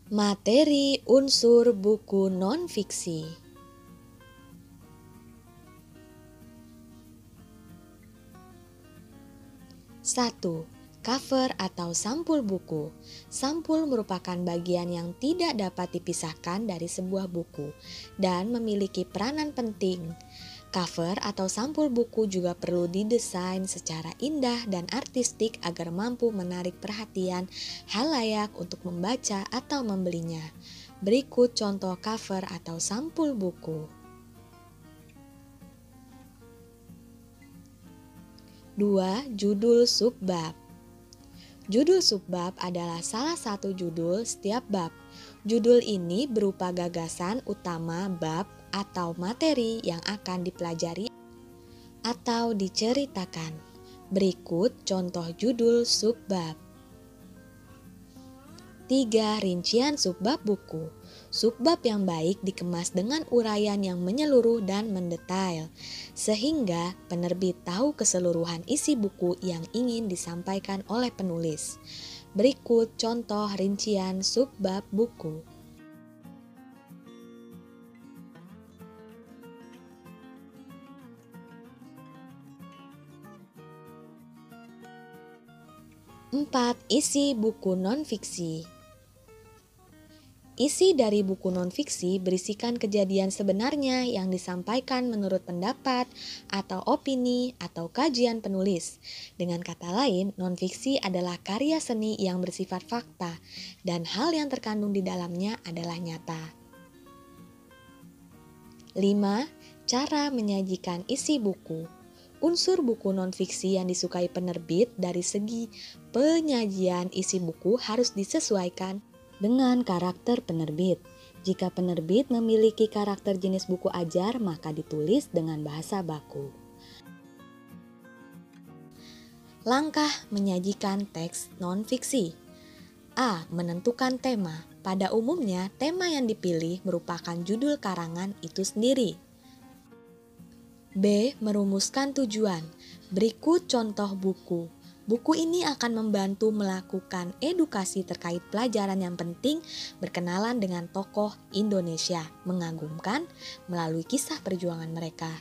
Materi unsur buku non-fiksi. 1. Cover atau sampul buku. Sampul merupakan bagian yang tidak dapat dipisahkan dari sebuah buku dan memiliki peranan penting. Cover atau sampul buku juga perlu didesain secara indah dan artistik agar mampu menarik perhatian khalayak untuk membaca atau membelinya. Berikut contoh cover atau sampul buku. 2. Judul subbab. Judul subbab adalah salah satu judul setiap bab. Judul ini berupa gagasan utama bab atau materi yang akan dipelajari atau diceritakan. Berikut contoh judul subbab. 3. Rincian subbab buku. Subbab yang baik dikemas dengan uraian yang menyeluruh dan mendetail, sehingga penerbit tahu keseluruhan isi buku yang ingin disampaikan oleh penulis. Berikut contoh rincian subbab buku. 4. Isi buku non-fiksi. Isi dari buku non-fiksi berisikan kejadian sebenarnya yang disampaikan menurut pendapat atau opini atau kajian penulis. Dengan kata lain, non-fiksi adalah karya seni yang bersifat fakta dan hal yang terkandung di dalamnya adalah nyata. 5. Cara menyajikan isi buku. Unsur buku non-fiksi yang disukai penerbit dari segi penyajian isi buku harus disesuaikan dengan karakter penerbit. Jika penerbit memiliki karakter jenis buku ajar, maka ditulis dengan bahasa baku. Langkah menyajikan teks non-fiksi. A. Menentukan tema. Pada umumnya, tema yang dipilih merupakan judul karangan itu sendiri. B. Merumuskan tujuan. Berikut contoh buku. Buku ini akan membantu melakukan edukasi terkait pelajaran yang penting, berkenalan dengan tokoh Indonesia, mengagumkan melalui kisah perjuangan mereka.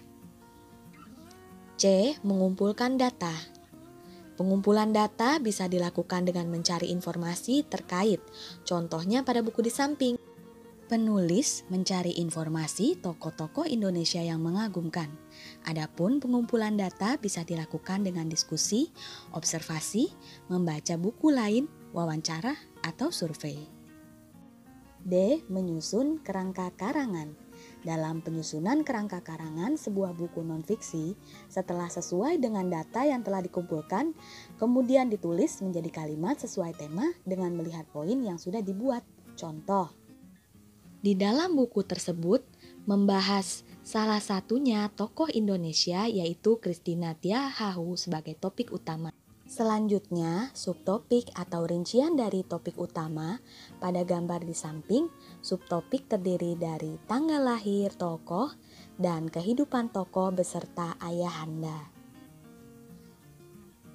C. Mengumpulkan data. Pengumpulan data bisa dilakukan dengan mencari informasi terkait, contohnya pada buku di samping. Penulis mencari informasi tokoh-tokoh Indonesia yang mengagumkan. Adapun pengumpulan data bisa dilakukan dengan diskusi, observasi, membaca buku lain, wawancara, atau survei. D. Menyusun kerangka karangan. Dalam penyusunan kerangka karangan sebuah buku non-fiksi, setelah sesuai dengan data yang telah dikumpulkan, kemudian ditulis menjadi kalimat sesuai tema dengan melihat poin yang sudah dibuat. Contoh, di dalam buku tersebut membahas salah satunya tokoh Indonesia yaitu Christina Tiahahu sebagai topik utama. Selanjutnya, subtopik atau rincian dari topik utama. Pada gambar di samping, subtopik terdiri dari tanggal lahir tokoh dan kehidupan tokoh beserta ayahanda.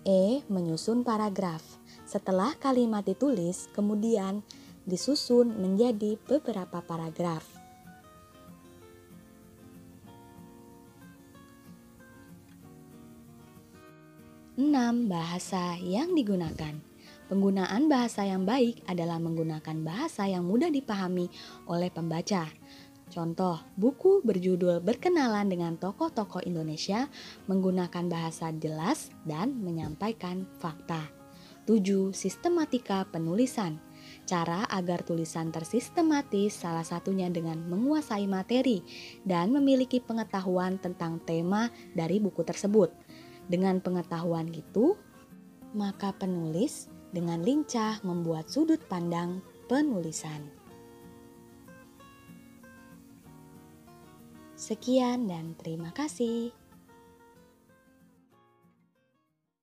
E. Menyusun paragraf. Setelah kalimat ditulis, kemudian disusun menjadi beberapa paragraf. 6. Bahasa yang digunakan. Penggunaan bahasa yang baik adalah menggunakan bahasa yang mudah dipahami oleh pembaca. Contoh, buku berjudul Berkenalan dengan Tokoh-tokoh Indonesia menggunakan bahasa jelas dan menyampaikan fakta. 7. Sistematika penulisan. Cara agar tulisan tersistematis salah satunya dengan menguasai materi dan memiliki pengetahuan tentang tema dari buku tersebut. Dengan pengetahuan itu, maka penulis dengan lincah membuat sudut pandang penulisan. Sekian dan terima kasih.